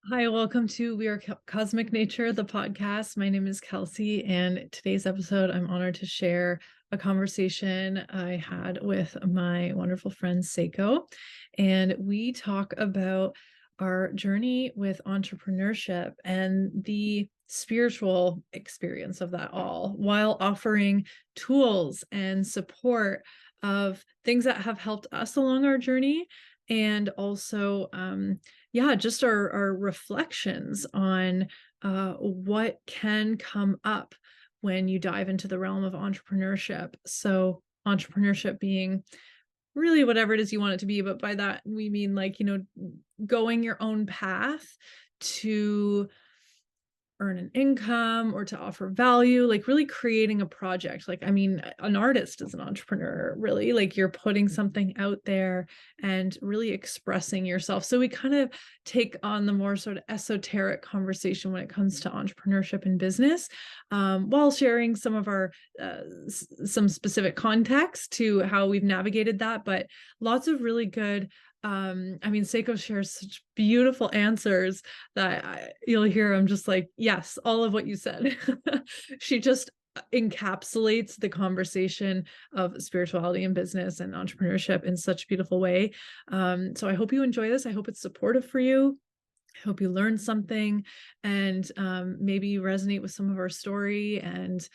Hi, welcome to We Are Cosmic Nature, the podcast. My name is Kelsey, and today's episode, I'm honored to share a conversation I had with my wonderful friend Seiko. And we talk about our journey with entrepreneurship and the spiritual experience of that all, while offering tools and support of things that have helped us along our journey. And also, just our reflections on what can come up when you dive into the realm of entrepreneurship. So, entrepreneurship being really whatever it is you want it to be, but by that we mean going your own path to earn an income or to offer value, like really creating a project. Like, I mean, an artist is an entrepreneur, really. Like, you're putting something out there and really expressing yourself. So we kind of take on the more sort of esoteric conversation when it comes to entrepreneurship and business, while sharing some of our some specific context to how we've navigated that. But lots of really good Seiko shares such beautiful answers that you'll hear. I'm just like, yes, all of what you said. She just encapsulates the conversation of spirituality and business and entrepreneurship in such a beautiful way. So I hope you enjoy this. I hope it's supportive for you. I hope you learn something, and maybe you resonate with some of our story. And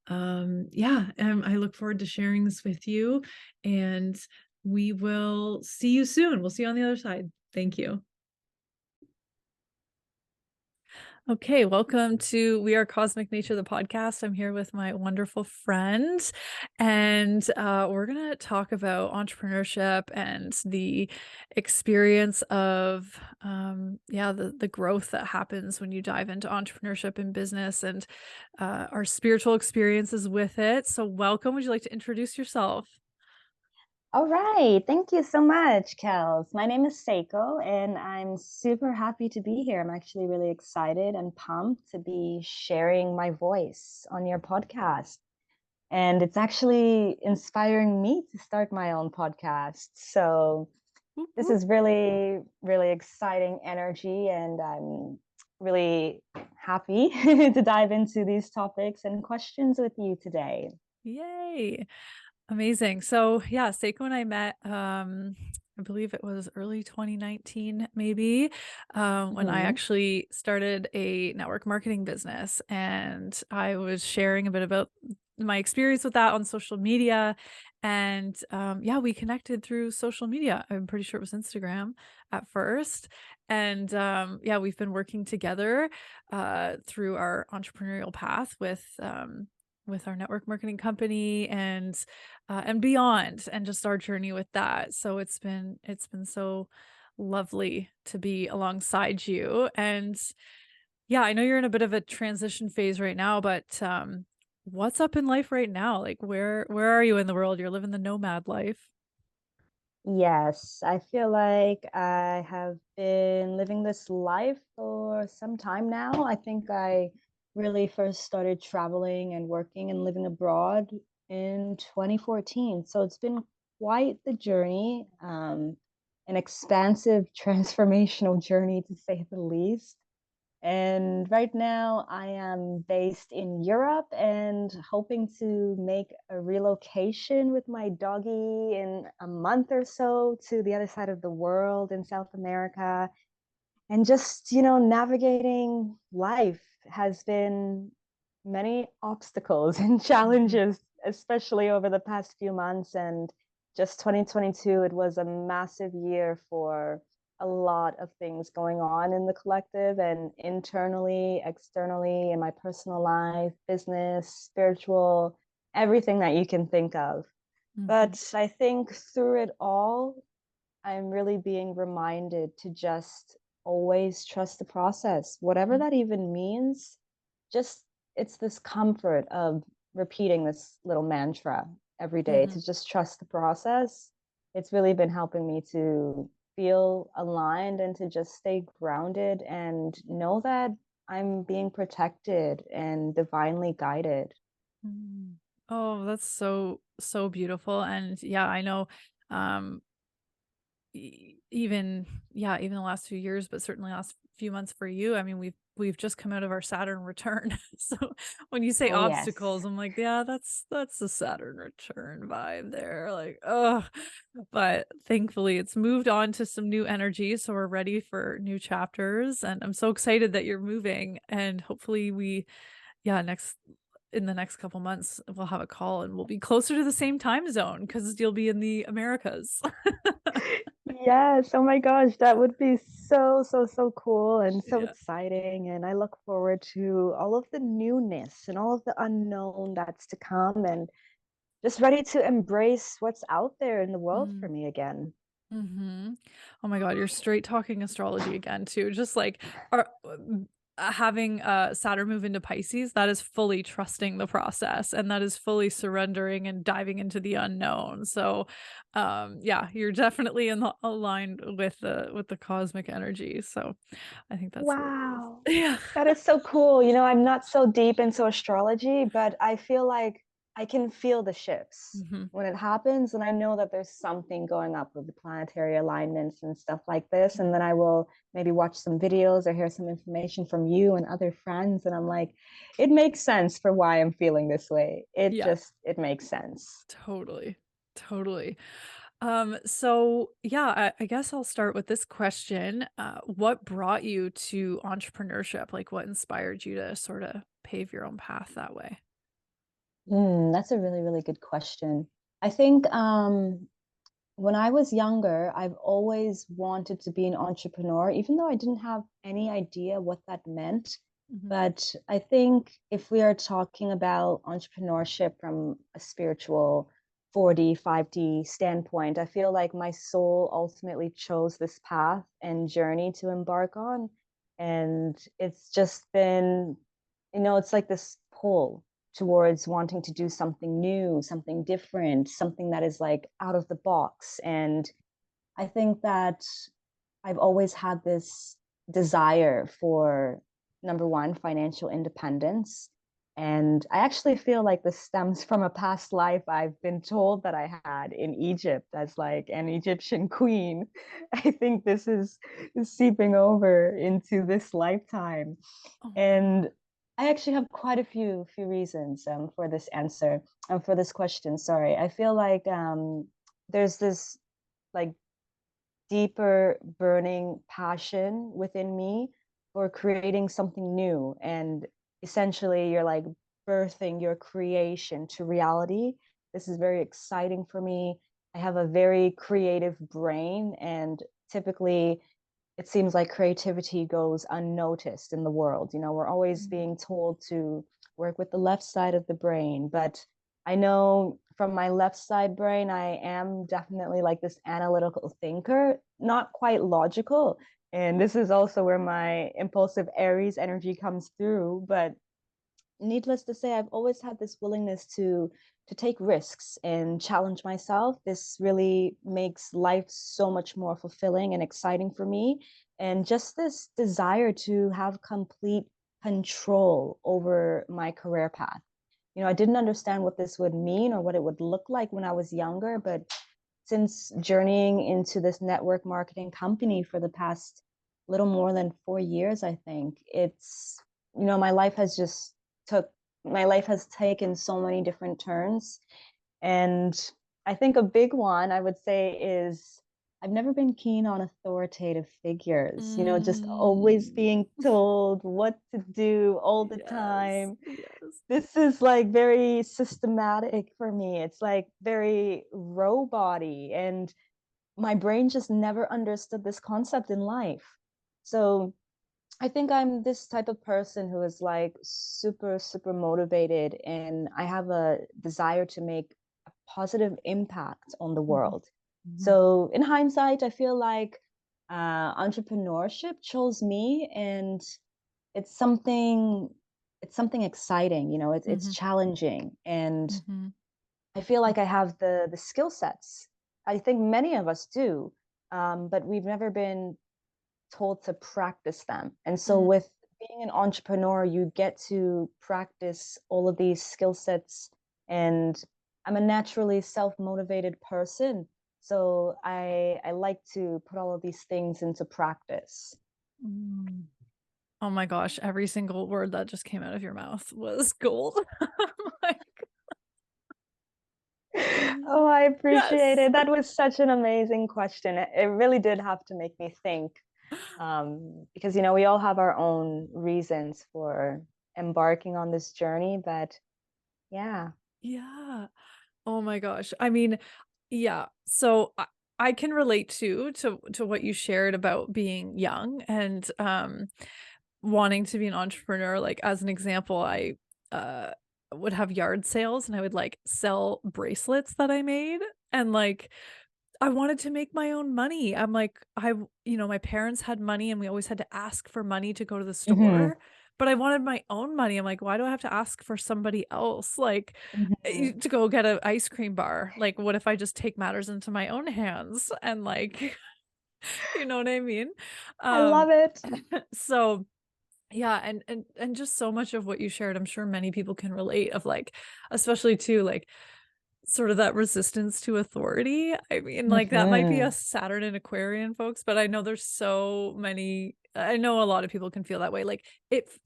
I look forward to sharing this with you. And we will see you soon. We'll see you on the other side. Thank you. Okay, welcome to We Are Cosmic Nature, the podcast. I'm here with my wonderful friend, and we're going to talk about entrepreneurship and the experience of, the growth that happens when you dive into entrepreneurship and business, and our spiritual experiences with it. So, welcome. Would you like to introduce yourself? All right. Thank you so much, Kels. My name is Seiko, and I'm super happy to be here. I'm actually really excited and pumped to be sharing my voice on your podcast. And it's actually inspiring me to start my own podcast. So Whoop, this whoop. is really, really exciting energy, and I'm really happy to dive into these topics and questions with you today. Yay. Amazing. So yeah, Seiko and I met, I believe it was early 2019, maybe, when I Mhm. actually started a network marketing business, and I was sharing a bit about my experience with that on social media. And we connected through social media. I'm pretty sure it was Instagram at first. And we've been working together through our entrepreneurial path with our network marketing company and beyond, and just our journey with that. So it's been so lovely to be alongside you. And yeah, I know you're in a bit of a transition phase right now, but what's up in life right now? Like, where are you in the world? You're living the nomad life. Yes, I feel like I have been living this life for some time now. I think I really first started traveling and working and living abroad in 2014. So it's been quite the journey, an expansive transformational journey to say the least. And right now, I am based in Europe and hoping to make a relocation with my doggy in a month or so to the other side of the world in South America. And just, navigating life has been many obstacles and Mhm. challenges, especially over the past few months. And just 2022, it was a massive year for a lot of things going on in the collective and internally, externally, in my personal life, business, spiritual, everything that you can think of. Mhm. But I think through it all, I'm really being reminded to just always trust the process, whatever that even means. Just it's this comfort of repeating this little mantra every day Mhm. to just trust the process. It's really been helping me to feel aligned and to just stay grounded and know that I'm being protected and divinely guided. Mhm. Oh, that's so beautiful. And yeah, I know, um even even the last few years, but certainly last few months for you. I mean, we've just come out of our Saturn return. So when you say Oh, yes. obstacles, I'm like, yeah, that's the Saturn return vibe there. Like, oh, but thankfully it's moved on to some new energy, so we're ready for new chapters. And I'm so excited that you're moving, and hopefully next in the next couple months we'll have a call and we'll be closer to the same time zone because you'll be in the Americas. Yes. Oh my gosh, that would be so, so, so cool and so Yeah. exciting. And I look forward to all of the newness and all of the unknown that's to come, and just ready to embrace what's out there in the world for Mm. me again. Mhm. Oh my God, you're straight talking astrology again too. Just like having Saturn move into Pisces, that is fully trusting the process, and that is fully surrendering and diving into the unknown. So, yeah, you're definitely aligned with the cosmic energy. So, I think that's really Wow. yeah. That is so cool. I'm not so deep into astrology, but I feel like I can feel the shifts Mhm. when it happens. And I know that there's something going up with the planetary alignments and stuff like this. And then I will maybe watch some videos or hear some information from you and other friends. And I'm like, it makes sense for why I'm feeling this way. Yeah, It makes sense. totally. Totally. So yeah, I guess I'll start with this question. What brought you to entrepreneurship? Like what inspired you to sort of pave your own path that way? That's a really, really good question. I think when I was younger, I've always wanted to be an entrepreneur, even though I didn't have any idea what that meant. Mhm. But I think if we are talking about entrepreneurship from a spiritual 4D, 5D standpoint, I feel like my soul ultimately chose this path and journey to embark on. And it's just been, it's like this pull towards wanting to do something new, something different, something that is like out of the box. And I think that I've always had this desire for, number one, financial independence. And I actually feel like this stems from a past life I've been told that I had in Egypt as like an Egyptian queen. I think this is seeping over into this lifetime. Oh wow. And I actually have quite a few reasons for this answer, for this question. Sorry, I feel like there's this like deeper burning passion within me for creating something new, and essentially you're like birthing your creation to reality. This is very exciting for me. I have a very creative brain, and typically it seems like creativity goes unnoticed in the world. We're always Mm. being told to work with the left side of the brain, but I know from my left side brain, I am definitely like this analytical thinker, not quite logical. And this is also where my impulsive Aries energy comes through. But needless to say, I've always had this willingness to take risks and challenge myself. This really makes life so much more fulfilling and exciting for me. And just this desire to have complete control over my career path. I didn't understand what this would mean or what it would look like when I was younger, but since journeying into this network marketing company for the past little more than 4 years, I think my life has just took my life has taken so many different turns. And I think a big one I would say is I've never been keen on authoritative figures, just always Mm. being told what to do all the Yes. time. Yes. This is like very systematic for me. It's like very robot-y, and my brain just never understood this concept in life. So I think I'm this type of person who is like super, super motivated, and I have a desire to make a positive impact on the Mhm. world. Mhm. So, in hindsight, I feel like entrepreneurship chose me, and it's something it's something exciting. It's Mhm. challenging, and Mhm. I feel like I have the skill sets. I think many of us do, but we've never been told to practice them. And so Mhm. with being an entrepreneur, you get to practice all of these skill sets. And I'm a naturally self-motivated person. So I like to put all of these things into practice. Mm. Oh my gosh, every single word that just came out of your mouth was gold. Like, Oh, I appreciate yes. it. That was such an amazing question. It really did have to make me think, because we all have our own reasons for embarking on this journey. But yeah. Yeah. Oh my gosh. I mean, yeah. So I can relate to what you shared about being young and wanting to be an entrepreneur. Like as an example, I uh would have yard sales and I would like sell bracelets that I made, and like I wanted to make my own money. I'm like, my parents had money and we always had to ask for money to go to the Hmm. store, but I wanted my own money. I'm like, why do I have to ask for somebody else? Like, Hmm. to go get an ice cream bar. Like, what if I just take matters into my own hands and like, you know what I mean? I Um, love it. so yeah, and just so much of what you shared, I'm sure many people can relate of like, especially to like sort of that resistance to authority. I mean, like that might be a Hmm. Saturn and Aquarian folks, but I know there's so many. I know a lot of people can feel that way. Like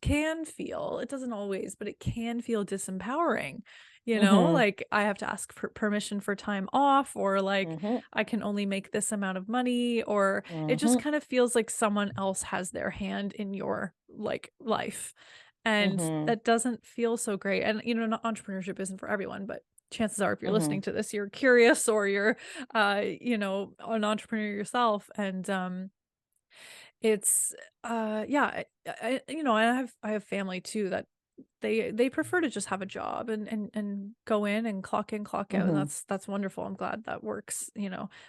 can feel, it doesn't always, but it can feel disempowering. Hmm. Like I have to ask for permission for time off, or like Hmm. I can only make this amount of money, or it just Hmm. kind of feels like someone else has their hand in your like life. And Hmm. that doesn't feel so great. And entrepreneurship isn't for everyone, but chances are if you're listening Hmm. to this, you're curious or you're an entrepreneur yourself. And it's yeah, I have family too that they prefer to just have a job and go in and clock in, clock out, and Hmm. that's wonderful. I'm glad that works.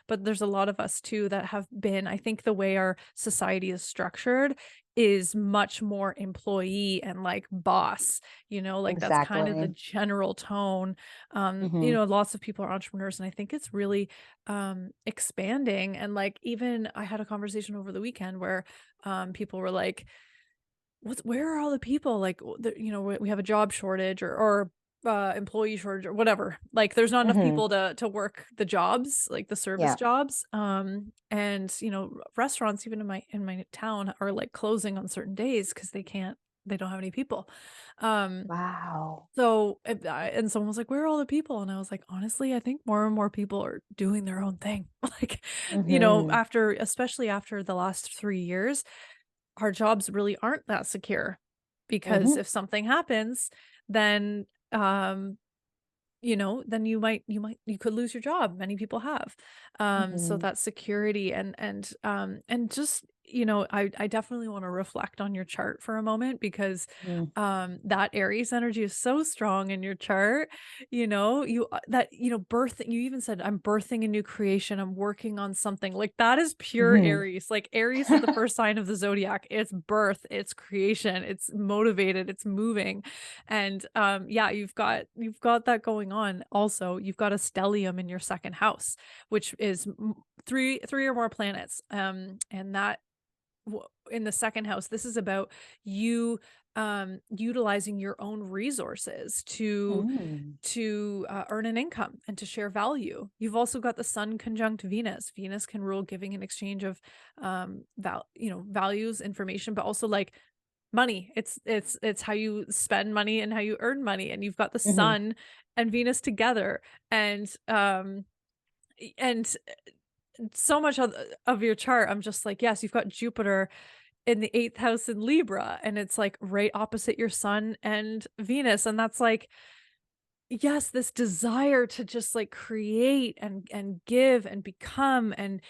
But there's a lot of us too that have been, I think the way our society is structured is much more employee and like boss, like that's kind of the Exactly. general tone. Hmm. Lots of people are entrepreneurs, and I think it's really expanding. And like, even I had a conversation over the weekend where people were like, where are all the people, like we have a job shortage, or employee shortage or whatever, like there's not enough Hmm. people to work the jobs, like the service Yeah. jobs. And restaurants even in my town are like closing on certain days because they don't have any people. um Wow. so and someone was like, where are all the people? And I was like, honestly, I think more and more people are doing their own thing. Like, Hmm. especially after the last 3 years, our jobs really aren't that secure, because Hmm. if something happens, then then you could lose your job. Many people have. So Hmm. that security and just, I definitely want to reflect on your chart for a moment, because Hmm. that Aries energy is so strong in your chart. Birth, you even said, I'm birthing a new creation, I'm working on something. Like that is pure Hmm. Aries. Like Aries is the first sign of the zodiac. It's birth, it's creation, it's motivated, it's moving. And yeah, you've got that going on. Also, you've got a stellium in your second house, which is three or more planets. And that in the second house, this is about you utilizing your own resources to Hmm. earn an income and to share value. You've also got the sun conjunct Venus. Venus can rule giving and exchange of values, information, but also like money. It's how you spend money and how you earn money. And you've got the Hmm. sun and Venus together. And so much of your chart, I'm just like, yes, you've got Jupiter in the eighth house in Libra, and it's like right opposite your sun and Venus. And that's like, yes, this desire to just like create and give and become and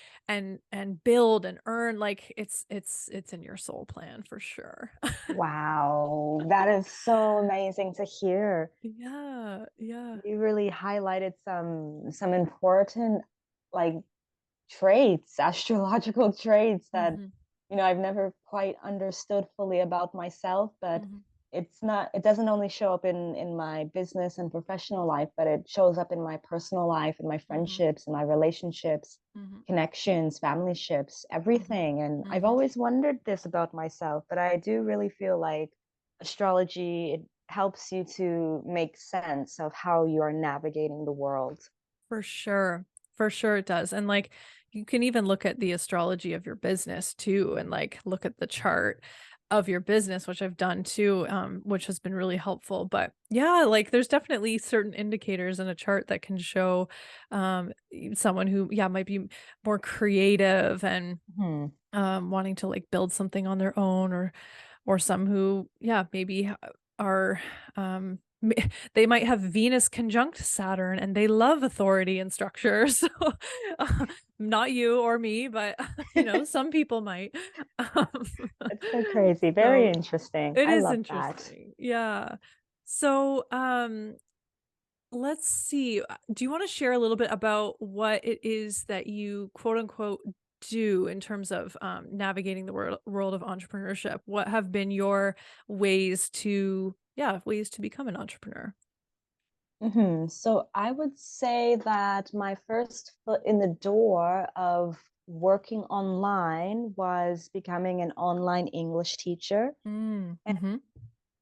build and earn. Like it's in your soul plan for sure. Wow. That is so amazing to hear. Yeah, yeah. You really highlighted some important like traits, astrological traits that Hmm. I've never quite understood fully about myself. But Hmm. it doesn't only show up in my business and professional life, but it shows up in my personal life, in my Hmm. friendships, in my relationships, Hmm. connections, family ships, Hmm. everything. And I've Hmm. always wondered this about myself, but I do really feel like astrology, it helps you to make sense of how you are navigating the world. For sure. For sure it does. And like you can even look at the astrology of your business too, and like look at the chart of your business, which I've done too, which has been really helpful. But yeah, like there's definitely certain indicators in a chart that can show someone who, yeah, might be more creative and Hmm. wanting to like build something on their own, or some who, yeah, maybe are, they might have Venus conjunct Saturn and they love authority and structure. So, not you or me, but some people might. Um, It's so crazy. Very so interesting. it I is love that. interesting. Yeah. So, let's see. Do you want to share a little bit about what it is that you quote unquote do in terms of navigating the world of entrepreneurship? What have been your ways to, yeah, ways to become an entrepreneur? So I would say that my first foot in the door of working online was becoming an online English teacher. Mm, And mm-hmm,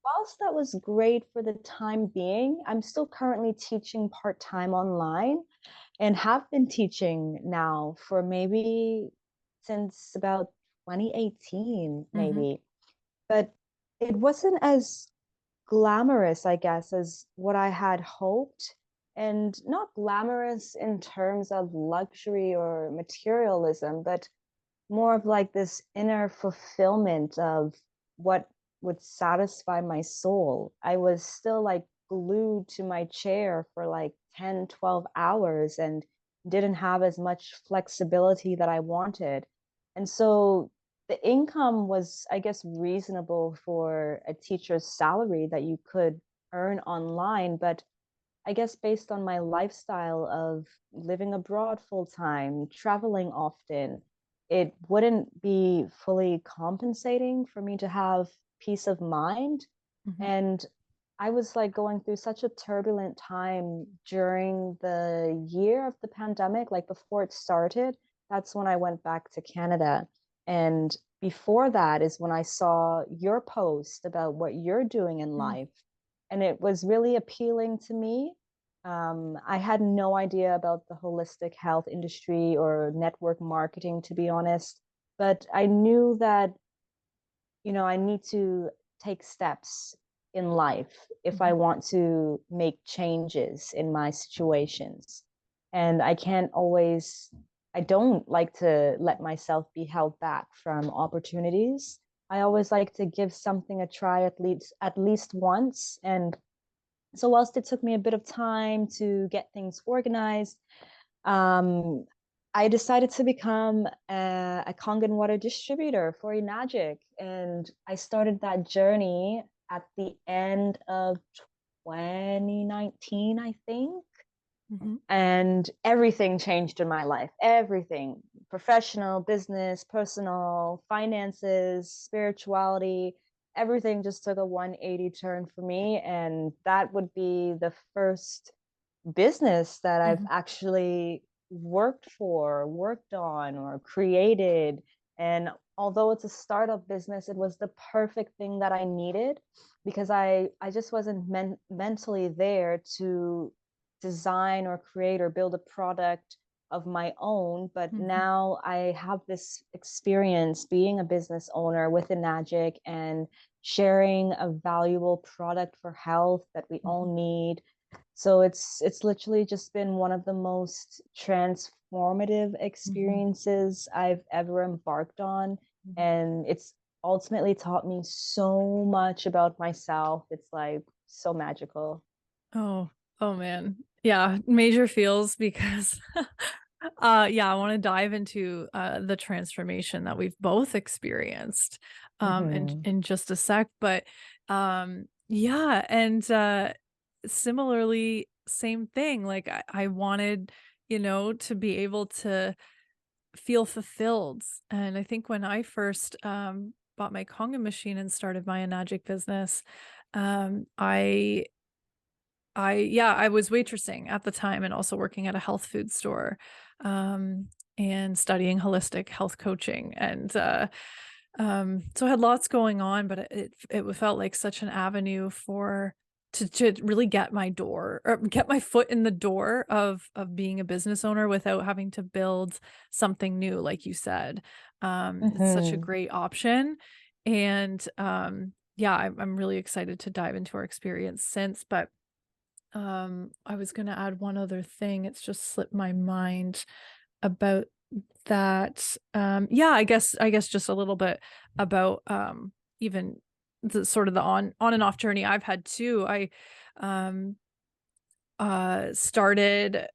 whilst that was great for the time being, I'm still currently teaching part-time online and have been teaching now for maybe since about 2018, mm-hmm, maybe. But it wasn't as glamorous, I guess, as what I had hoped. And not glamorous in terms of luxury or materialism, but more of like this inner fulfillment of what would satisfy my soul. I was still like glued to my chair for like 10, 12 hours and didn't have as much flexibility that I wanted. And so the income was, I guess, reasonable for a teacher's salary that you could earn online. But I guess based on my lifestyle of living abroad full time, traveling often, it wouldn't be fully compensating for me to have peace of mind. mm-hmm, And I was like going through such a turbulent time during the year of the pandemic, like before it started. That's when I went back to Canada. And before that is when I saw your post about what you're doing in life. And it was really appealing to me. I had no idea about the holistic health industry or network marketing, to be honest. But I knew that I need to take steps in life if mm-hmm, I want to make changes in my situations. And I don't like to let myself be held back from opportunities. I always like to give something a try at least once. And so whilst it took me a bit of time to get things organized, um, I decided to become a Kangen water distributor for Enagic. And I started that journey at the end of 2019, I think. mm-hmm, And everything changed in my life. Everything: professional, business, personal, finances, spirituality. Everything just took a 180 turn for me. And that would be the first business that I've mm-hmm, actually worked on, or created. And although it's a startup business, it was the perfect thing that I needed, because I just wasn't mentally there to design or create or build a product of my own. But mm-hmm, now I have this experience being a business owner with Enagic and sharing a valuable product for health that we mm-hmm. all need. So it's literally just been one of the most transformative Mm-hmm. experiences I've ever embarked on. Mm-hmm. And it's ultimately taught me so much about myself. It's like so magical. Oh, oh man. Yeah, major feels because yeah, I want to dive into the transformation that we've both experienced Hmm. in just a sec, but yeah, and similarly same thing. Like I wanted, to be able to feel fulfilled. And I think when I first bought my Conga machine and started my Enagic business, um I I was waitressing at the time and also working at a health food store, and studying holistic health coaching. And so I had lots going on, but it felt like such an avenue for to really get my door or get my foot in the door of being a business owner without having to build something new, like you said. It's such a Mm-hmm. great option. And yeah, I'm really excited to dive into our experience since, but I was gonna add one other thing. It's just slipped my mind about that. Yeah, I guess just a little bit about even the sort of the on and off journey I've had too. I um started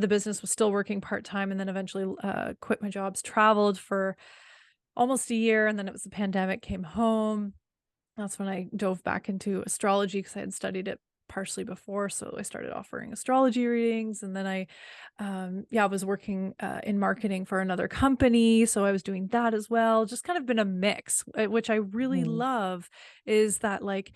the business, was still working part-time, and then eventually quit my jobs, traveled for almost a year, and then it was the pandemic, came home. That's when I dove back into astrology because I had studied it partially before. So I started offering astrology readings, and then I was working in marketing for another company. So I was doing that as well. Just kind of been a mix, which I really Mm-hmm. love is that like,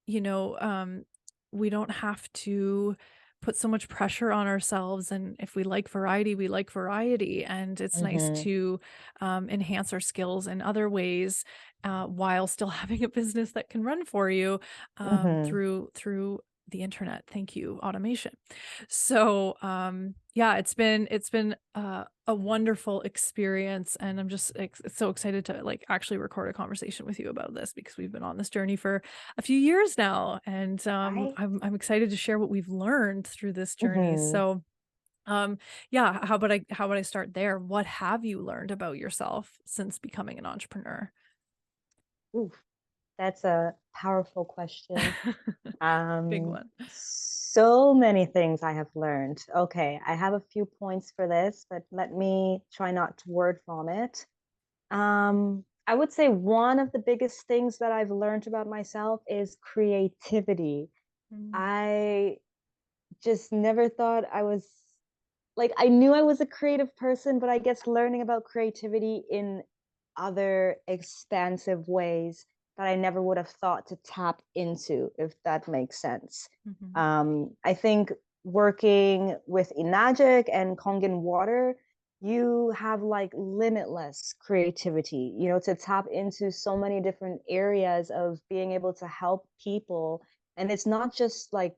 you know, we don't have to put so much pressure on ourselves. And if we like variety, we like variety. And it's nice Mm-hmm. to enhance our skills in other ways while still having a business that can run for you Mm-hmm. through the internet. Thank you, automation. So yeah, it's been a wonderful experience, and I'm just so excited to like actually record a conversation with you about this because we've been on this journey for a few years now, and Right. I'm excited to share what we've learned through this journey. Mm-hmm. So yeah, how about I start there? What have you learned about yourself since becoming an entrepreneur? Oof, that's a powerful question. Big one. So many things I have learned. Okay, I have a few points for this, but let me try not to word vomit. I would say one of the biggest things that I've learned about myself is creativity. Mm, I just never thought I was like, I knew I was a creative person, but I guess learning about creativity in other expansive ways that I never would have thought to tap into, if that makes sense. mhm, I think working with Enagic and Kongan Water, you have like limitless creativity, you know, to tap into so many different areas of being able to help people. And it's not just like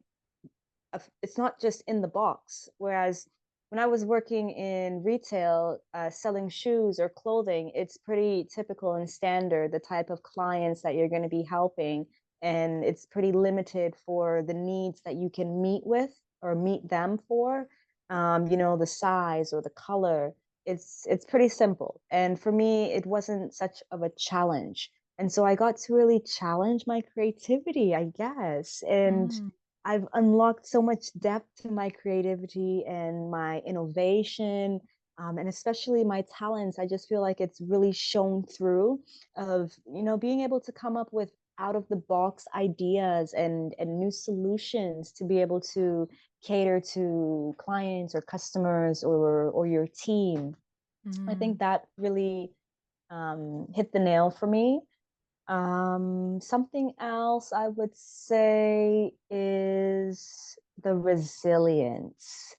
it's not just in the box. Whereas when I was working in retail, selling shoes or clothing, it's pretty typical and standard the type of clients that you're going to be helping, and it's pretty limited for the needs that you can meet with or meet them for. You know, the size or the color. It's pretty simple, and for me, it wasn't such of a challenge. And so I got to really challenge my creativity, I guess, and mm, I've unlocked so much depth to my creativity and my innovation, and especially my talents. I just feel like it's really shown through of, you know, being able to come up with out of the box ideas and new solutions to be able to cater to clients or customers or your team. I think mm, that really hit the nail for me. Something else I would say is the resilience.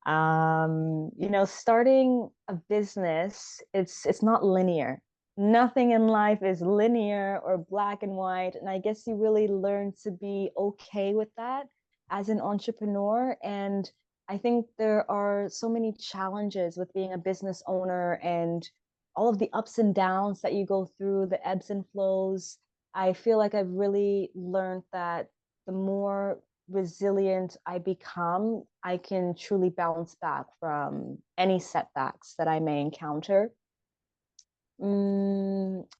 You know, starting a business, it's not linear. Nothing in life is linear or black and white, and I guess you really learn to be okay with that as an entrepreneur. And I think there are so many challenges with being a business owner and all of the ups and downs that you go through, the ebbs and flows. I feel like I've really learned that the more resilient I become, I can truly bounce back from any setbacks that I may encounter.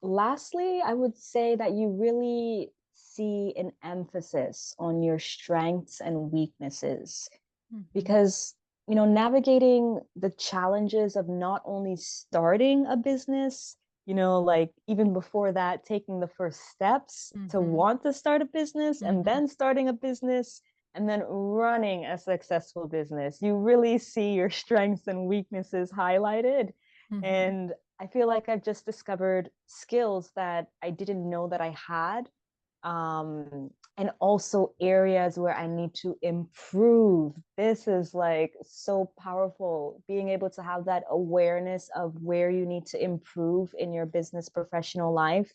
Lastly, I would say that you really see an emphasis on your strengths and weaknesses mhm, because, you know, navigating the challenges of not only starting a business, you know, like even before that, taking the first steps to mhm, want to start a business and mhm, then starting a business and then running a successful business, you really see your strengths and weaknesses highlighted. mhm, And I feel like I've just discovered skills that I didn't know that I had, and also areas where I need to improve. This is like so powerful, being able to have that awareness of where you need to improve in your business professional life.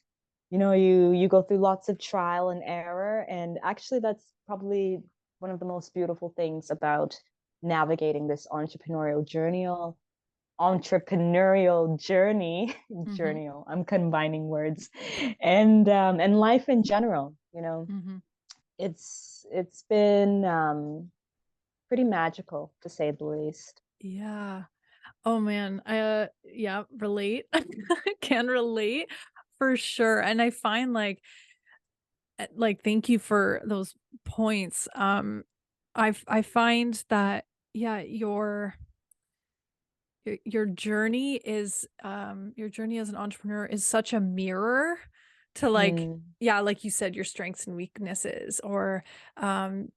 you go through lots of trial and error, and actually that's probably one of the most beautiful things about navigating this entrepreneurial journey. Mm-hmm. Journey, I'm combining words. And life in general, Mm-hmm. it's been pretty magical, to say the least. Yeah. Oh man, yeah, relate. Can relate for sure. And I find like thank you for those points. I find that yeah, your journey is your journey as an entrepreneur is such a mirror to like Mm, yeah, like you said, your strengths and weaknesses or um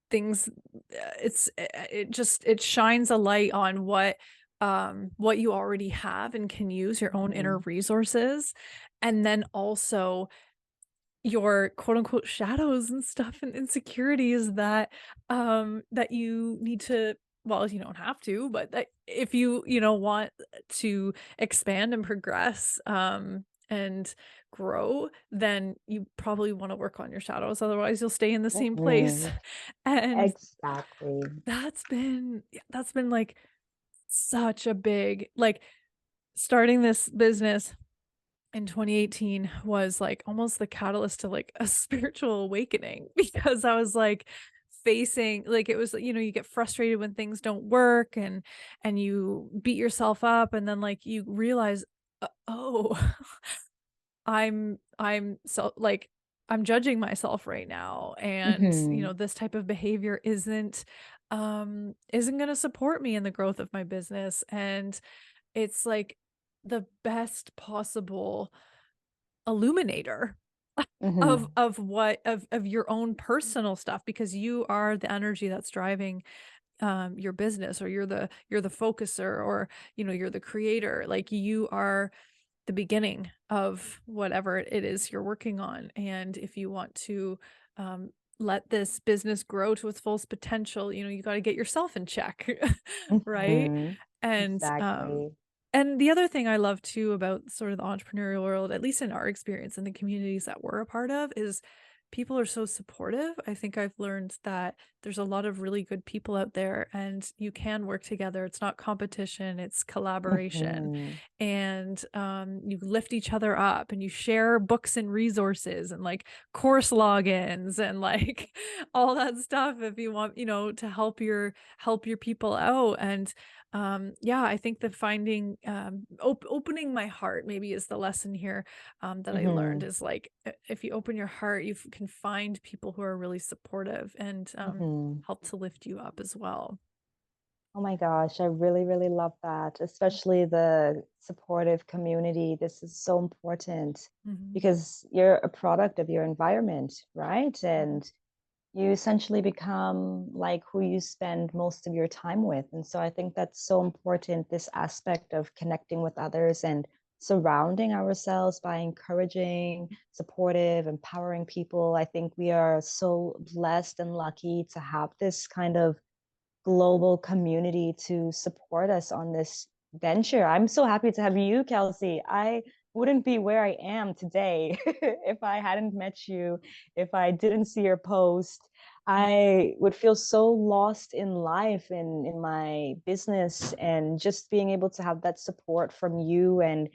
things it shines a light on what you already have and can use your own inner mhm, resources, and then also your quote unquote shadows and stuff and insecurities that you need to, well, you don't have to, but that if you want to expand and progress and grow, then you probably want to work on your shadows, otherwise you'll stay in the same place. mhm. And Exactly. that's been like such a big like starting this business in 2018 was like almost the catalyst to like a spiritual awakening because I was like facing like it was you get frustrated when things don't work and you beat yourself up and then like you realize oh I'm so like I'm judging myself right now, and Hmm. this type of behavior isn't going to support me in the growth of my business, and it's like the best possible illuminator of Hmm. your own personal stuff, because you are the energy that's driving your business, or you're the focuser, or you're the creator, like you are the beginning of whatever it is you're working on. And if you want to um, let this business grow to its fullest potential, you got to get yourself in check, right? Hmm. And Exactly. the other thing I love too about sort of the entrepreneurial world, at least in our experience in the communities that we're a part of, is people are so supportive. I think I've learned that there's a lot of really good people out there and you can work together. It's not competition, it's collaboration. Hmm. And you lift each other up and you share books and resources and like course logins and like all that stuff if you want, to help your people out. And yeah, I think that finding opening my heart maybe is the lesson here, that I learned, Hmm. is like if you open your heart, you can find people who are really supportive and Hmm. help to lift you up as well. Oh my gosh, I really, really love that, especially the supportive community. This is so important Mhm. because you're a product of your environment, right? Mhm. And you essentially become like who you spend most of your time with. And so I think that's so important, this aspect of connecting with others and surrounding ourselves by encouraging, supportive, empowering people. I think we are so blessed and lucky to have this kind of global community to support us on this venture. I'm so happy to have you, Kelsey. I wouldn't be where I am today if I hadn't met you, if I didn't see your post. I would feel so lost in life, in my business, and just being able to have that support from you and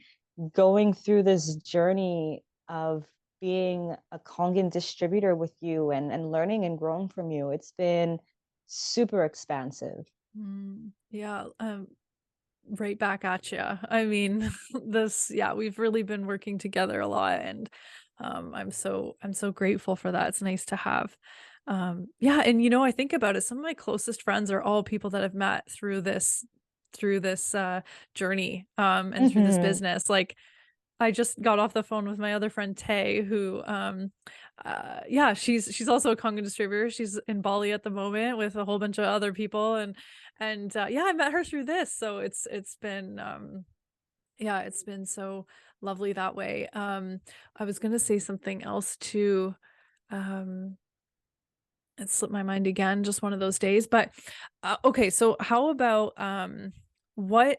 going through this journey of being a Kongan distributor with you and learning and growing from you. It's been super expansive. Yeah, right back at you. I mean, yeah, we've really been working together a lot, and I'm so grateful for that. It's nice to have. Yeah, and I think about it, some of my closest friends are all people that I've met through this journey and through this Hmm. business. Like I just got off the phone with my other friend Tay, who yeah, she's also a Kongo distributor. She's in Bali at the moment with a whole bunch of other people, and yeah, I met her through this. So it's been yeah, it's been so lovely that way. I was gonna say something else too. Um it slipped my mind again, just one of those days. But okay, so how about what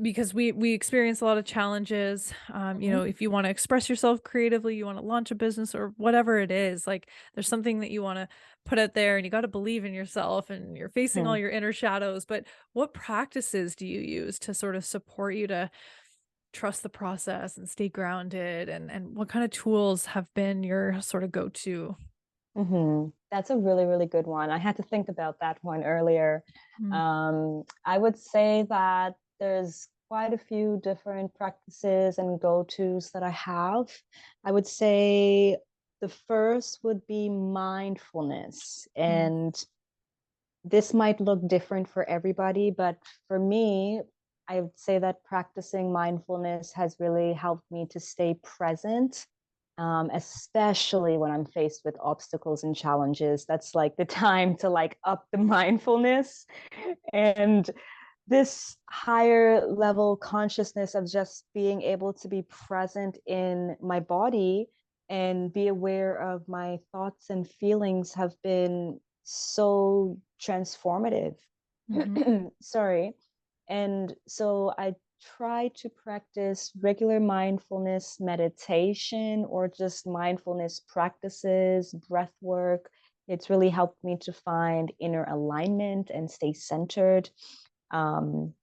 because we experience a lot of challenges. You Mhm. know, if you want to express yourself creatively, you want to launch a business or whatever it is, like there's something that you want to put out there and you got to believe in yourself and you're facing all Mhm. your inner shadows. But what practices do you use to sort of support you to trust the process and stay grounded? And what kind of tools have been your sort of go-to? That's a really, really good one. I had to think about that one earlier. Mm, I would say that there's quite a few different practices and go-tos that I have. I would say the first would be mindfulness. mm, And this might look different for everybody, but for me, I would say that practicing mindfulness has really helped me to stay present, especially when I'm faced with obstacles and challenges. That's like the time to like up the mindfulness. And this higher level consciousness of just being able to be present in my body and be aware of my thoughts and feelings have been so transformative. mhm, Sorry. And so I try to practice regular mindfulness meditation or just mindfulness practices, breath work. It's really helped me to find inner alignment and stay centered. Um,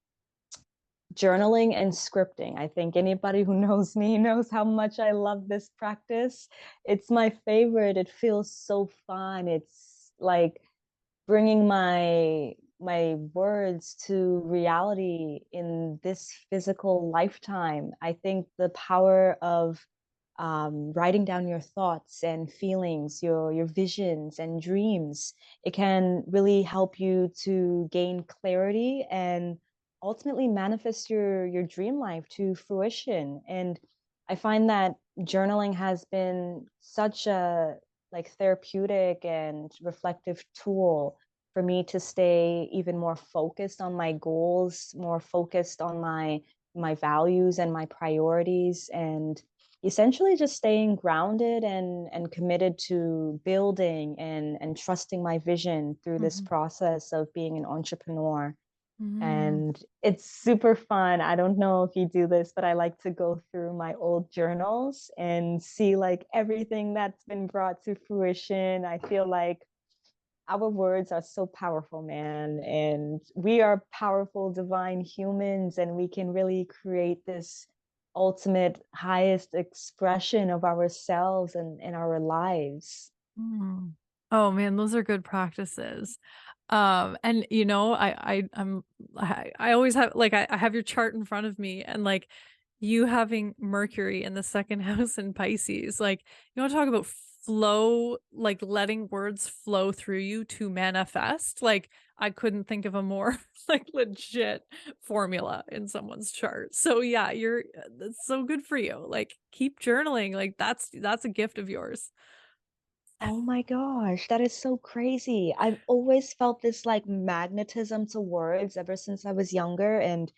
Journaling and scripting. I think anybody who knows me knows how much I love this practice. It's my favorite. It feels so fun. It's like bringing my words to reality in this physical lifetime. I think the power of writing down your thoughts and feelings, your visions and dreams, it can really help you to gain clarity and ultimately manifest your dream life to fruition. And I find that journaling has been such a like therapeutic and reflective tool for me to stay even more focused on my goals, more focused on my values and my priorities, and essentially just staying grounded and committed to building and trusting my vision through this mhm, process of being an entrepreneur. mm, And it's super fun. I don't know if you do this, but I like to go through my old journals and see like everything that's been brought to fruition. I feel like our words are so powerful, man. And we are powerful, divine humans, and we can really create this ultimate, highest expression of ourselves and our lives. mm. Oh man, those are good practices. And you know, I always have like I have your chart in front of me and like you having Mercury in the second house in Pisces, like you want to talk about flow, like letting words flow through you to manifest. Like I couldn't think of a more like legit formula in someone's chart. So yeah, that's so good for you. Like keep journaling. Like that's a gift of yours. Oh my gosh, that is so crazy. I've always felt this like magnetism to words ever since I was younger, and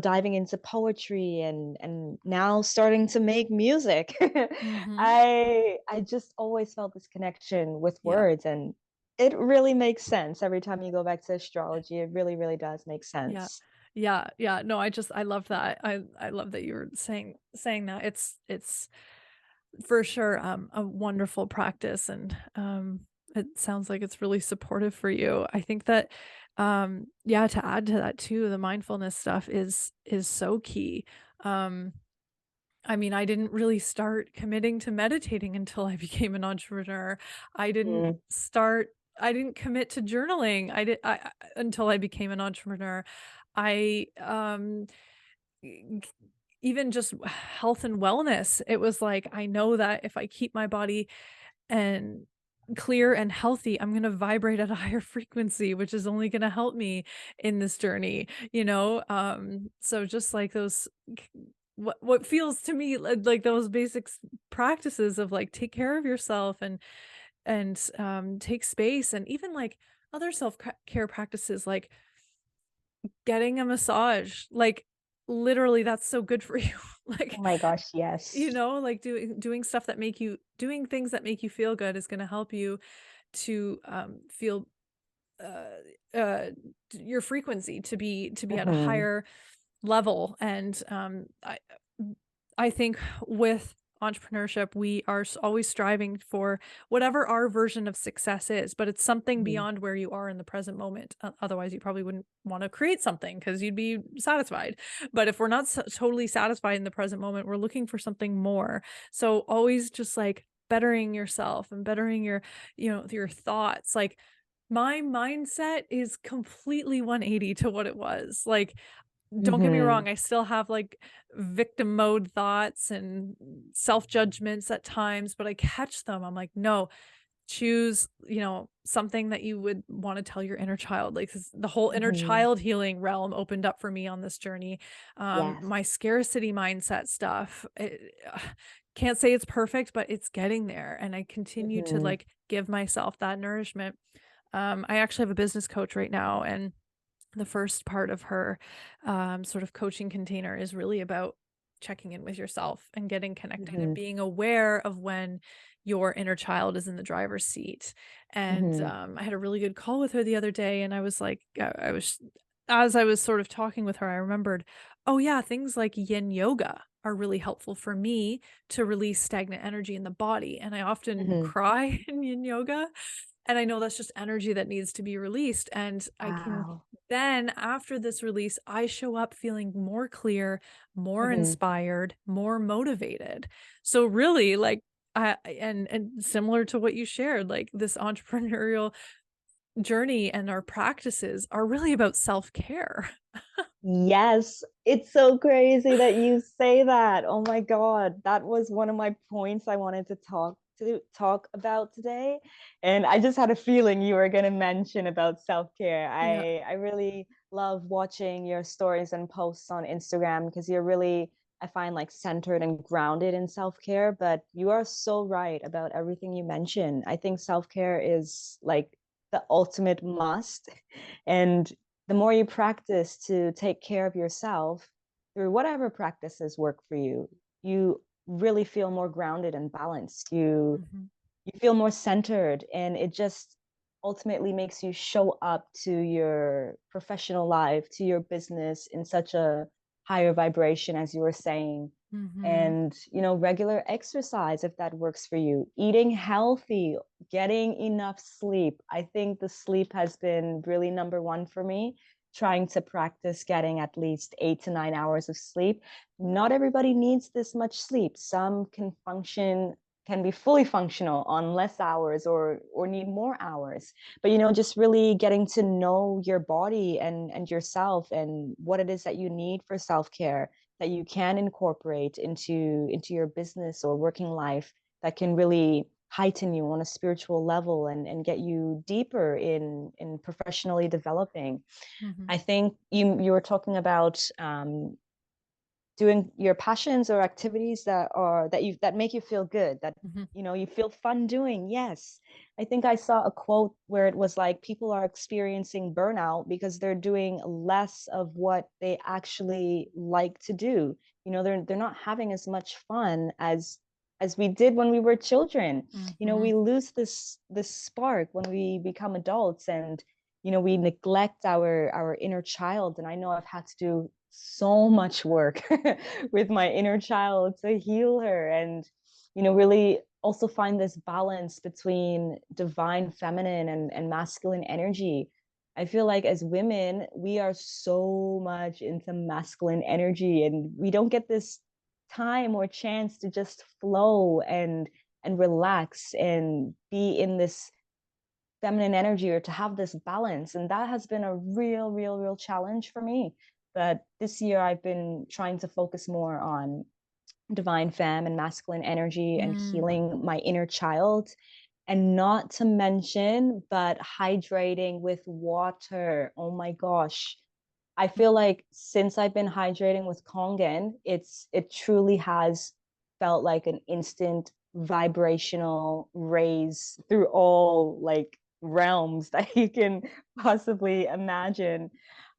diving into poetry and now starting to make music. Mhm. I just always felt this connection with Yeah. words, and it really makes sense every time you go back to astrology. It really, really does make Yeah. sense. Yeah, yeah. No, I love that. I love that you were saying that. It's for sure a wonderful practice and it sounds like it's really supportive for you. I think that yeah, to add to that too, the mindfulness stuff is so key. Um I mean, I didn't really start committing to meditating until I became an entrepreneur. I didn't Mm, start I didn't commit to journaling. Until I became an entrepreneur. I g- even just health and wellness. It was like I know that if I keep my body and clear and healthy, I'm going to vibrate at a higher frequency, which is only going to help me in this journey, you know? So just like those what feels to me like those basic practices of like take care of yourself and take space and even like other self-care practices like getting a massage, like literally that's so good for you. oh Like, my gosh, yes. you know, like doing stuff that make you doing things that make you feel good is going to help you to feel uh, uh, your frequency to be at a Hmm. higher level. And I think with entrepreneurship, we are always striving for whatever our version of success is, but it's something Mhm. beyond where you are in the present moment. Otherwise, you probably wouldn't want to create something because you'd be satisfied. But if we're not totally satisfied in the present moment, we're looking for something more. So always just like bettering yourself and bettering your, your thoughts. Like my mindset is completely 180 to what it was. Like, don't get me Mhm. wrong, I still have, like, victim mode thoughts and self-judgments at times, but I catch them. I'm like, "No, choose, something that you would wanna tell your inner child." Like, the whole inner Mhm. child healing realm opened up for me on this journey. Yes. My scarcity mindset stuff, can't say it's perfect, but it's getting there, and I continue to, Mhm. like, give myself that nourishment. I actually have a business coach right now, and the first part of her sort of coaching container is really about checking in with yourself and getting connected and Mhm. being aware of when your inner child is in the driver's seat. And Mhm. I had a really good call with her the other day, and I was like, I was, as I was sort of talking with her, I remembered, oh, yeah, things like yin yoga are really helpful for me to release stagnant energy in the body. And I often Mhm. cry in yin yoga. And I know that's just energy that needs to be released. And I can Wow. then, after this release, I show up feeling more clear, more Mhm. inspired, more motivated. So really, like, and similar to what you shared, like this entrepreneurial journey and our practices are really about self-care. Yes, it's so crazy that you say that. Oh my God, that was one of my points I wanted to talk about today. And I just had a feeling you were going to mention about self-care. Yeah. I really love watching your stories and posts on Instagram because you're really, I find, like, centered and grounded in self-care, but you are so right about everything you mentioned. I think self-care is like the ultimate must. And the more you practice to take care of yourself through whatever practices work for you, you really feel more grounded and balanced. Mhm. You feel more centered, and it just ultimately makes you show up to your professional life, to your business in such a higher vibration, as you were saying. Mhm. And, regular exercise, if that works for you, eating healthy, getting enough sleep. I think the sleep has been really number one for me, trying to practice getting at least 8 to 9 hours of sleep. Not everybody needs this much sleep. Some can be fully functional on less hours, or need more hours. But, just really getting to know your body and yourself, and what it is that you need for self-care, that you can incorporate into your business or working life, that can really heighten you on a spiritual level, and get you deeper in professionally developing. Mhm. I think you were talking about doing your passions or activities that make you feel good, that Mhm. you feel fun doing. Yes, I think I saw a quote where it was like, people are experiencing burnout because they're doing less of what they actually like to do. They're not having as much fun as we did when we were children. Mhm. We lose this spark when we become adults, and we neglect our inner child. And I know I've had to do so much work with my inner child to heal her, and really also find this balance between divine feminine and masculine energy. I feel like as women, we are so much into masculine energy, and we don't get this time or chance to just flow and relax and be in this feminine energy, or to have this balance. And that has been a real challenge for me. But this year I've been trying to focus more on divine femme and masculine energy, and Mm. healing my inner child. And not to mention, but hydrating with water. Oh my gosh. I feel like since I've been hydrating with Kongen, it truly has felt like an instant vibrational raise through all, like, realms that you can possibly imagine.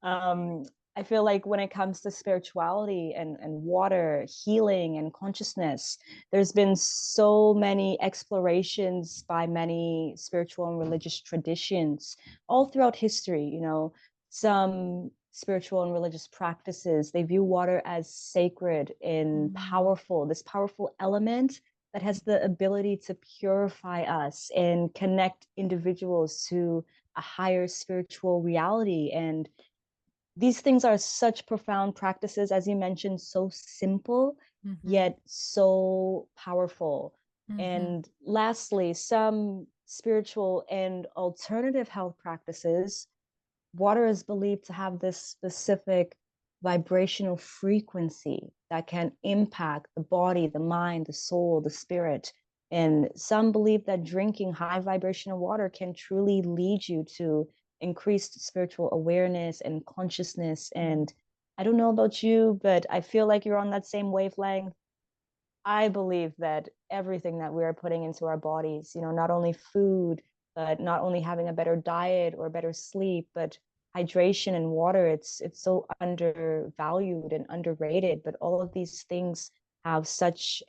Um, I feel like when it comes to spirituality and water, healing and consciousness, there's been so many explorations by many spiritual and religious traditions all throughout history. Some spiritual and religious practices. They view water as sacred and Mm, powerful, this powerful element that has the ability to purify us and connect individuals to a higher spiritual reality. And these things are such profound practices, as you mentioned, so simple, mhm, yet so powerful. mhm, And lastly, some spiritual and alternative health practices, water is believed to have this specific vibrational frequency that can impact the body, the mind, the soul, the spirit. And some believe that drinking high vibrational water can truly lead you to increased spiritual awareness and consciousness. mm. And I don't know about you, but I feel like you're on that same wavelength. I believe that everything that we are putting into our bodies, not only food, but not only having a better diet or better sleep, but hydration and water, it's so undervalued and underrated. But all of these things have such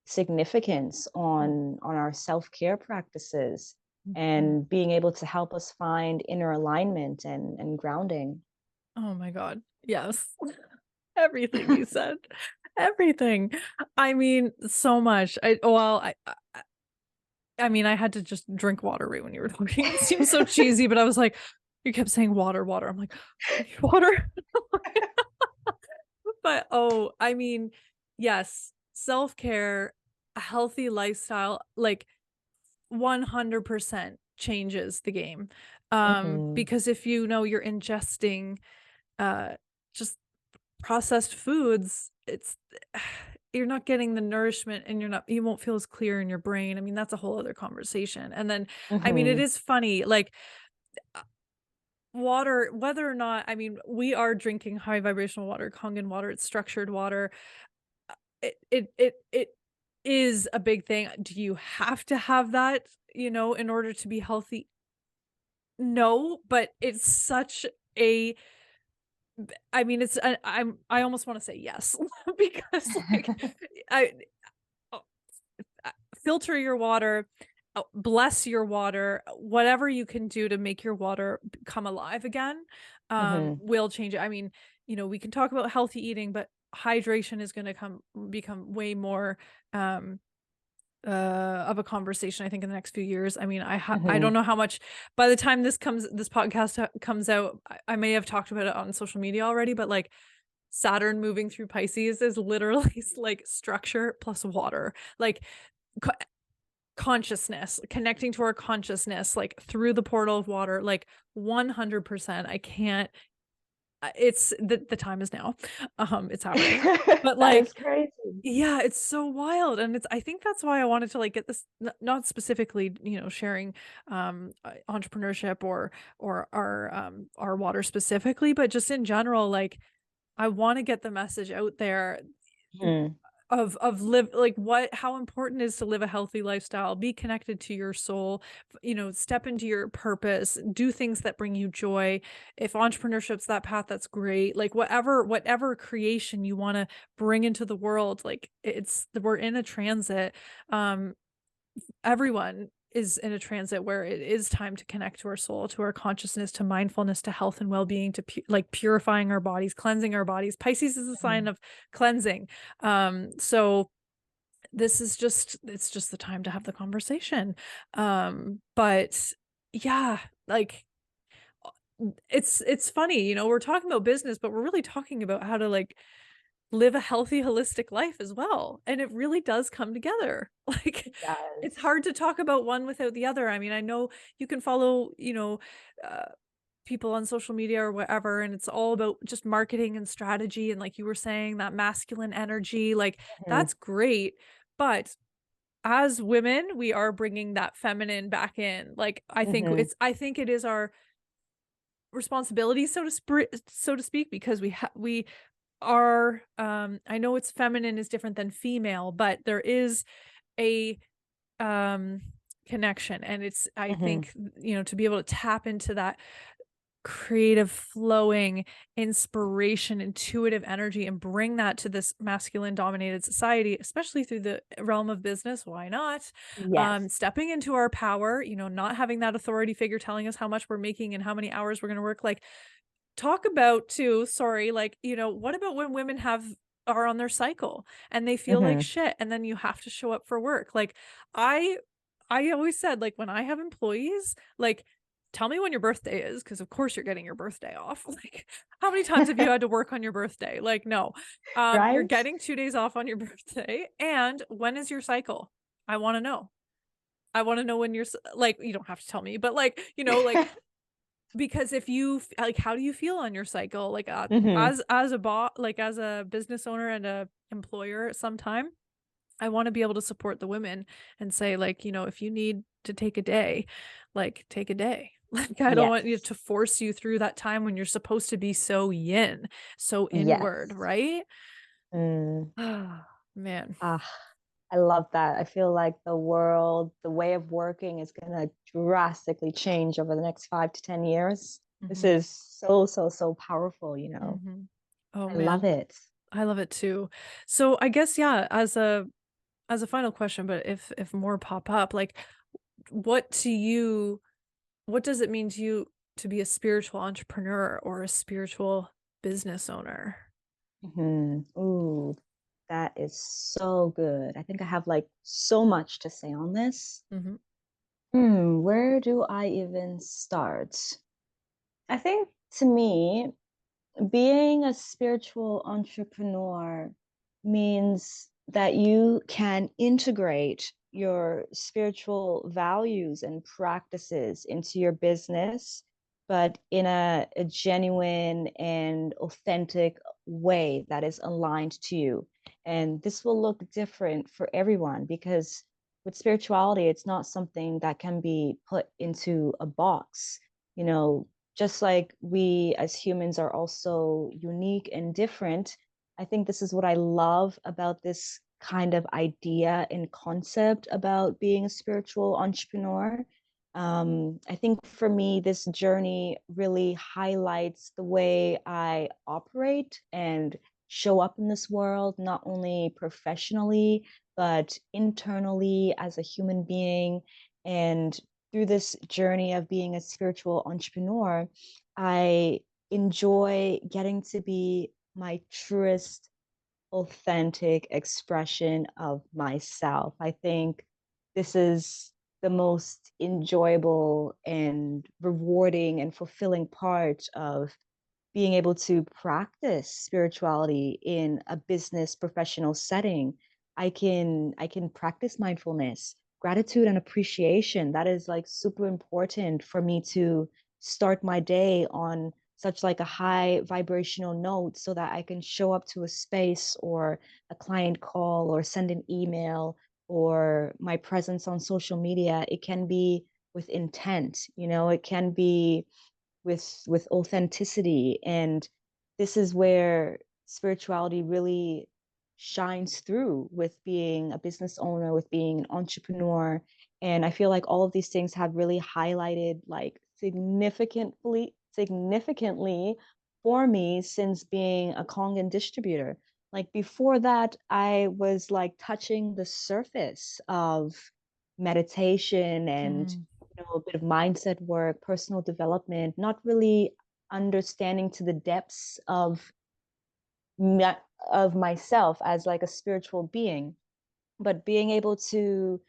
significance Mm, on our self-care practices mhm. and being able to help us find inner alignment and grounding. Oh my God. Yes. Everything you said. Everything. I mean, so much. I mean, I had to just drink water right when you were talking. It seems so cheesy, but I was like, you kept saying water, water. I'm like, I need water. But oh, I mean, yes, self-care, a healthy lifestyle, like 100% changes the game. Mhm. Because if you know you're ingesting uh just processed foods, it's you're not getting the nourishment and you won't feel as clear in your brain. I mean, that's a whole other conversation. And then, I mean, it Mhm. is funny, like uh, water, whether or not, I mean, we are drinking high vibrational water, Kangen water, it's structured water. It is a big thing. Do you have to have that, in order to be healthy? No, but it's such a I mean, I almost want to say yes because like I uh, filter your water, bless your water, whatever you can do to make your water come alive again, Mhm. will change it. I mean, we can talk about healthy eating, but hydration is going to become way more um of a conversation, I think, in the next few years. I mean, I don't Mhm. know how much by the time this podcast comes out, I may have talked about it on social media already, but like Saturn moving through Pisces is literally like structure plus water, like co- consciousness, connecting to our consciousness, like through the portal of water, like 100%. I can't, it's the time is now. It's happening. But That is like, crazy. yeah, it's so wild. And I think that's why I wanted to like get this, not specifically, sharing entrepreneurship or our water specifically, but just in general, like I want to get the message out there Mhm. of live like how important it is to live a healthy lifestyle, be connected to your soul, step into your purpose, do things that bring you joy. If entrepreneurship's that path, that's great. Like whatever creation you want to bring into the world, like we're in a transit. um Everyone is in a transit where it is time to connect to our soul, to our consciousness, to mindfulness, to health and well-being, to like purifying our bodies, cleansing our bodies. Pisces is a sign Mhm. of cleansing. So it's just the time to have the conversation. But yeah, like it's funny, we're talking about business, but we're really talking about how to like live a healthy, holistic life as well. And it really does come together. Like, it's Yes. hard to talk about one without the other. I mean, I know you can follow, uh, people on social media or whatever, and it's all about just marketing and strategy. And like you were saying, that masculine energy, like Mhm. that's great. But as women, we are bringing that feminine back in. Like, Mhm. I think it is our responsibility, so to speak, because we are I know it's feminine is different than female, but there is a um connection, and it's I Mhm. think to be able to tap into that creative, flowing inspiration, intuitive energy, and bring that to this masculine dominated society, especially through the realm of business. Why not? Yes. Stepping into our power, not having that authority figure telling us how much we're making and how many hours we're going to work. Like, talk about too, sorry, like, what about when women are on their cycle and they feel like Hmm. shit and then you have to show up for work? Like I I always said, like, when I have employees, like, tell me when your birthday is, because of course you're getting your birthday off. Like, how many times have you had to work on your birthday? Like, no. You're Right? getting 2 days off on your birthday. And when is your cycle? I want to know. I want to know when like, you don't have to tell me, but like, like, because if like, how do you feel on your cycle? Like, Hmm. as a like as a business owner and a employer at some time, I want to be able to support the women and say, like, if you need to take a day, like, take a day. Like, I don't want you Yes. to force you through that time when you're supposed to be so yin, so inward, Yes. right? Mm. Ah, man. Ah, I love that. I feel like the world, the way of working is going to drastically change over the next 5 to 10 years. This Mhm. is so, so, so powerful, you know. Mhm. Oh, I love man. it. I love it too. So I guess, yeah, as a final question, but if more pop up, like, what to you what does it mean to you to be a spiritual entrepreneur or a spiritual business owner? Ooh, that is so good. I think I have like so much to say on this. Mhm. Where do I even start? I think to me, being a spiritual entrepreneur means that you can integrate your spiritual values and practices into your business, but in a genuine and authentic way that is aligned to you. And this will look different for everyone because with spirituality, it's not something that can be put into a box. You know, just like we as humans are also unique and different, I think this is what I love about this kind of idea and concept about being a spiritual entrepreneur. I think for me, this journey really highlights the way I operate and show up in this world, not only professionally, but internally as a human being. And through this journey of being a spiritual entrepreneur, I enjoy getting to be my truest, authentic expression of myself. I think this is the most enjoyable and rewarding and fulfilling part of being able to practice spirituality in a business professional setting. I can practice mindfulness, gratitude and appreciation. That is like super important for me to start my day on such like a high vibrational note so that I can show up to a space or a client call or send an email or my presence on social media. It can be with intent, it can be with authenticity. And this is where spirituality really shines through with being a business owner, with being an entrepreneur. And I feel like all of these things have really highlighted like significantly for me since being a Kongan distributor. Like before that, I was like touching the surface of meditation and Mm. a bit of mindset work, personal development, not really understanding to the depths of myself as like a spiritual being, but being able to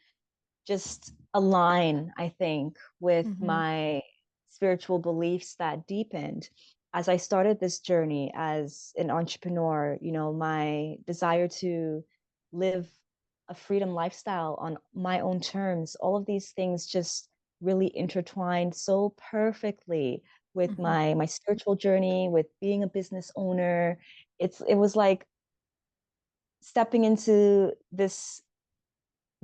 just align, I think, with Mhm. my spiritual beliefs that deepened as I started this journey as an entrepreneur. My desire to live a freedom lifestyle on my own terms, all of these things just really intertwined so perfectly with Mhm. my spiritual journey, with being a business owner. It was like stepping into this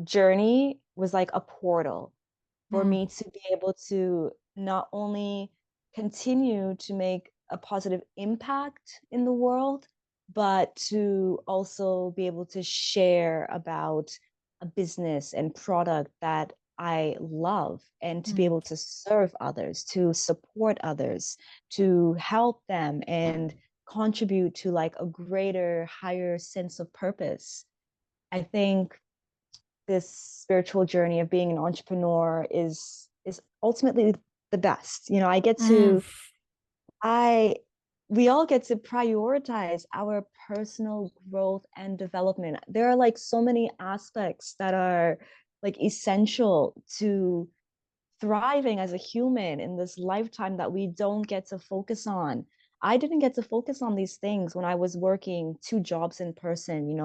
journey was like a portal for Mm. me to be able to not only continue to make a positive impact in the world, but to also be able to share about a business and product that I love, and to be Mm. able to serve others, to support others, to help them and contribute to like a greater, higher sense of purpose. I think this spiritual journey of being an entrepreneur is ultimately the best. I get Mm. to I we all get to prioritize our personal growth and development. There are like so many aspects that are like essential to thriving as a human in this lifetime that we don't get to focus on. I didn't get to focus on these things when I was working two jobs in person,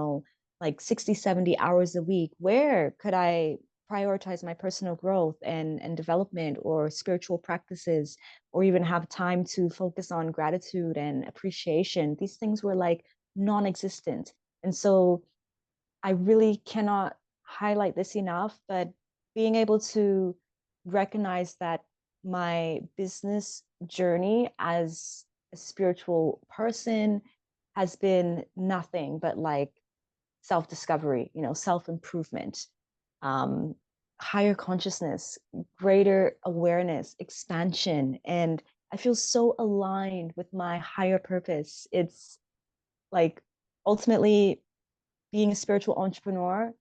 like 60, 70 hours a week. Where could I prioritize my personal growth and development or spiritual practices, or even have time to focus on gratitude and appreciation? These things were like non-existent. And so I really cannot highlight this enough, but being able to recognize that my business journey as a spiritual person has been nothing but like self-discovery, self-improvement, um, higher consciousness, greater awareness, expansion. And I feel so aligned with my higher purpose. It's like ultimately being a spiritual entrepreneur,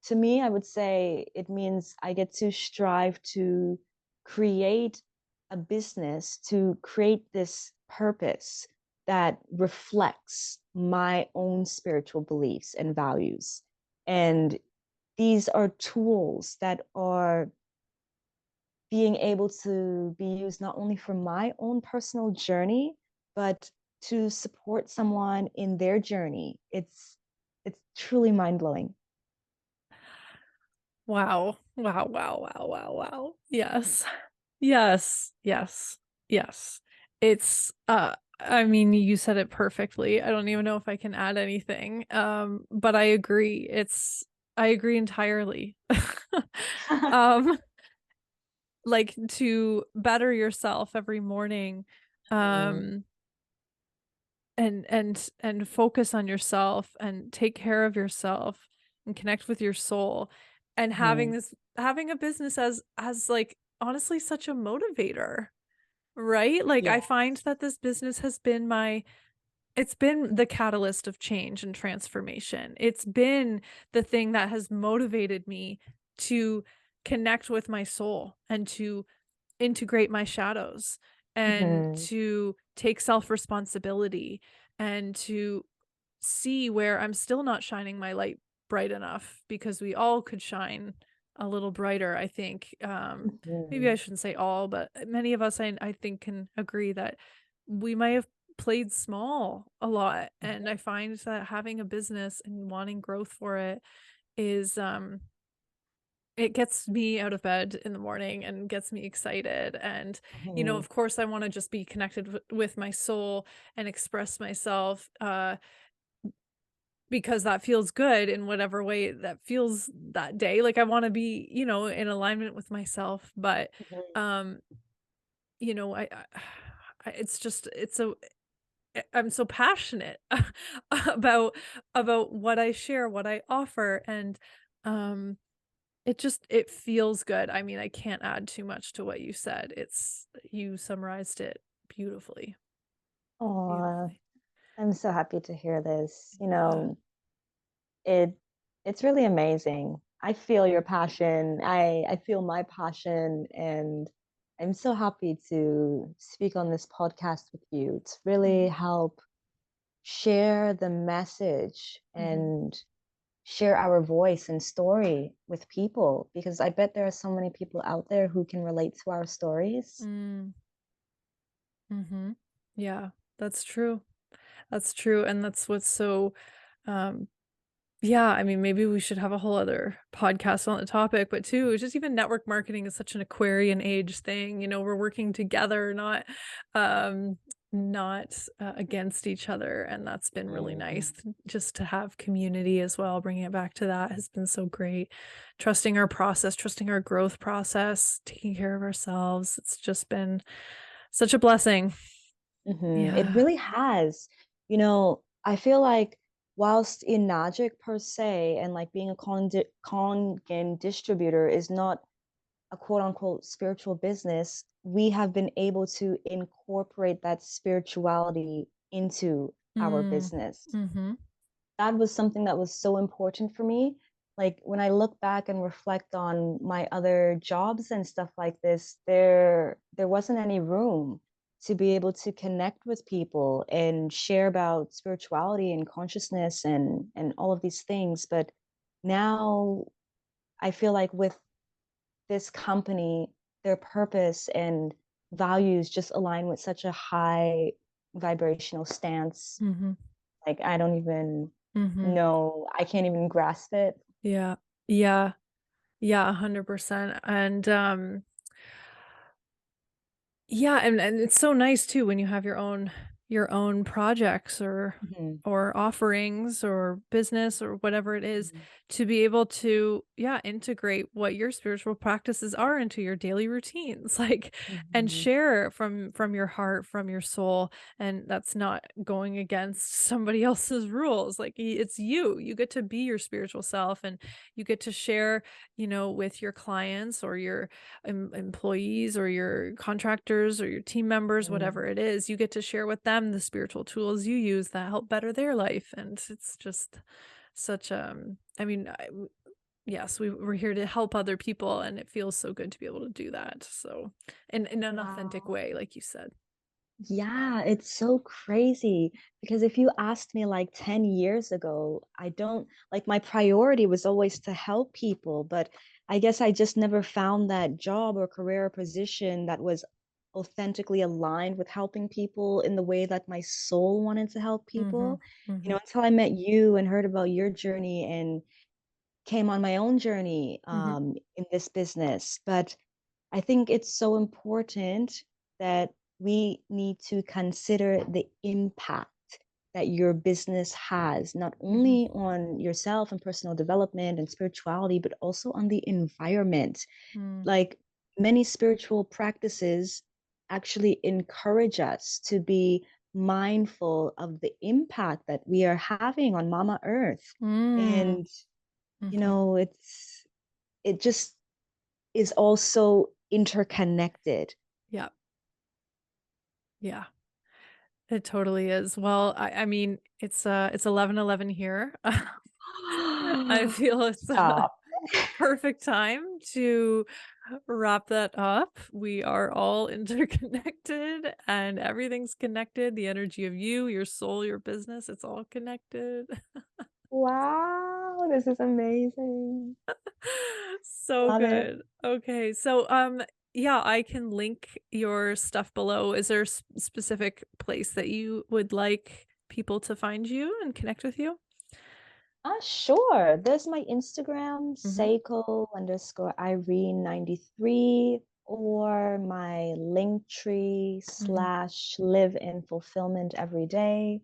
to me, I would say it means I get to strive to create a business, to create this purpose that reflects my own spiritual beliefs and values. And these are tools that are being able to be used not only for my own personal journey, but to support someone in their journey. It's truly mind blowing. Wow. Wow, wow, wow, wow, wow. Yes. Yes, yes, yes. It's I mean, you said it perfectly. I don't even know if I can add anything. But I agree. I agree entirely. Um, like to better yourself every morning, Mhm, um, and focus on yourself and take care of yourself and connect with your soul, and mhm. having a business as like honestly such a motivator, right? Like I Yeah. find that this business has been it's been the catalyst of change and transformation. It's been the thing that has motivated me to connect with my soul and to integrate my shadows and Mhm, to take self-responsibility and to see where I'm still not shining my light bright enough, because we all could shine a little brighter, I think. Maybe I mhm, shouldn't say all, but many of us I think can agree that we might have played small a lot. And I mhm, find that having a business and wanting growth for it is it gets me out of bed in the morning and gets me excited. And mhm. of course I want to just be connected with my soul and express myself, because that feels good in whatever way that feels that day. Like I want to be, in alignment with myself. But Mhm. um it's just I'm so passionate about what I share, what I offer. And um it feels good. I mean, I can't add too much to what you said. You summarized it beautifully. Aw, Beautifully. I'm so happy to hear this. Yeah. It it's really amazing. I feel your passion. I feel my passion, and I'm so happy to speak on this podcast with you to really Mhm. help share the message Mhm. and share our voice and story with people, because I bet there are so many people out there who can relate to our stories. Mm. Mhm. Yeah, that's true. That's true. And that's what's so um yeah, I mean, maybe we should have a whole other podcast on the topic, but too, it's just even network marketing is such an Aquarian age thing. We're working together, um, not against each other. And that's been really Mhm, nice just to have community as well. Bringing it back to that has been so great. Trusting our process, trusting our growth process, taking care of ourselves. It's just been such a blessing. mhm. It Yeah. really has. I feel like whilst in Magic per se, and like being a con distributor is not a quote unquote spiritual business, we have been able to incorporate that spirituality into our Mm. business. Mm-hmm. That was something that was so important for me. Like when I look back and reflect on my other jobs and stuff like this, there wasn't any room to be able to connect with people and share about spirituality and consciousness and all of these things. But now I feel like with this company, their purpose and values just align with such a high vibrational stance. Mm-hmm. Like I don't even Mm-hmm. know, I can't even grasp it. Yeah. Yeah. Yeah, 100%. And yeah, and it's so nice too when you have your own projects Mhm, or offerings or business or whatever it is, mhm, to be able to, yeah, integrate what your spiritual practices are into your daily routines, like, and mhm, share from your heart, from your soul, and that's not going against somebody else's rules. Like, it's you. You get to be your spiritual self, and you get to share, with your clients or your employees or your contractors or your team members, whatever mhm. it is, you get to share with them the spiritual tools you use that help better their life. And it's just such I mean, yes, we're here to help other people, and it feels so good to be able to do that. So in an authentic Wow. way, like you said. Yeah, it's so crazy because if you asked me like 10 years ago, I don't like my priority was always to help people, but I guess I just never found that job or career or position that was authentically aligned with helping people in the way that my soul wanted to help Mm-hmm. people. Mm-hmm. Until I met you and heard about your journey and came on my own journey Mm-hmm. in this business. But I think it's so important that we need to consider the impact that your business has, not Mm-hmm. only on yourself and personal development and spirituality, but also on the environment. Mm. Like many spiritual practices actually encourage us to be mindful of the impact that we are having on Mama Earth. Mm. And, Mm-hmm. it just is also interconnected. Yeah. Yeah. It totally is. Well, I mean, it's 11:11 here. I feel it's a Stop. perfect time to wrap that up. We are all interconnected and everything's connected. The energy of you, your soul, your business, it's all connected. Wow, this is amazing. So Love it. good. Okay. So, yeah, I can link your stuff below. Is there a specific place that you would like people to find you and connect with you? Sure. There's my Instagram, Hmm. Seiko underscore Irene 93, or my link tree Hmm. slash live in fulfillment every day.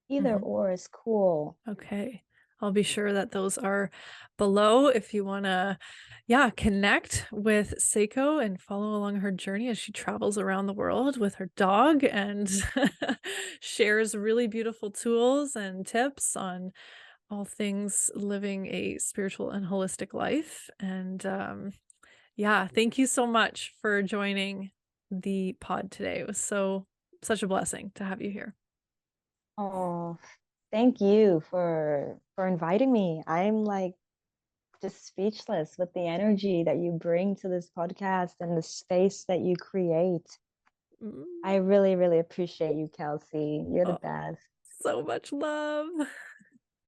Either Hmm. or is cool. Okay. I'll be sure that those are below if you want to, yeah, connect with Seiko and follow along her journey as she travels around the world with her dog and shares really beautiful tools and tips on all things living a spiritual and holistic life. And yeah, thank you so much for joining the pod today. It was such a blessing to have you here. Oh, thank you for inviting me. I'm like just speechless with the energy that you bring to this podcast and the space that you create. I Mm. really, really appreciate you, Kelsey. You're the Oh, best. so much love.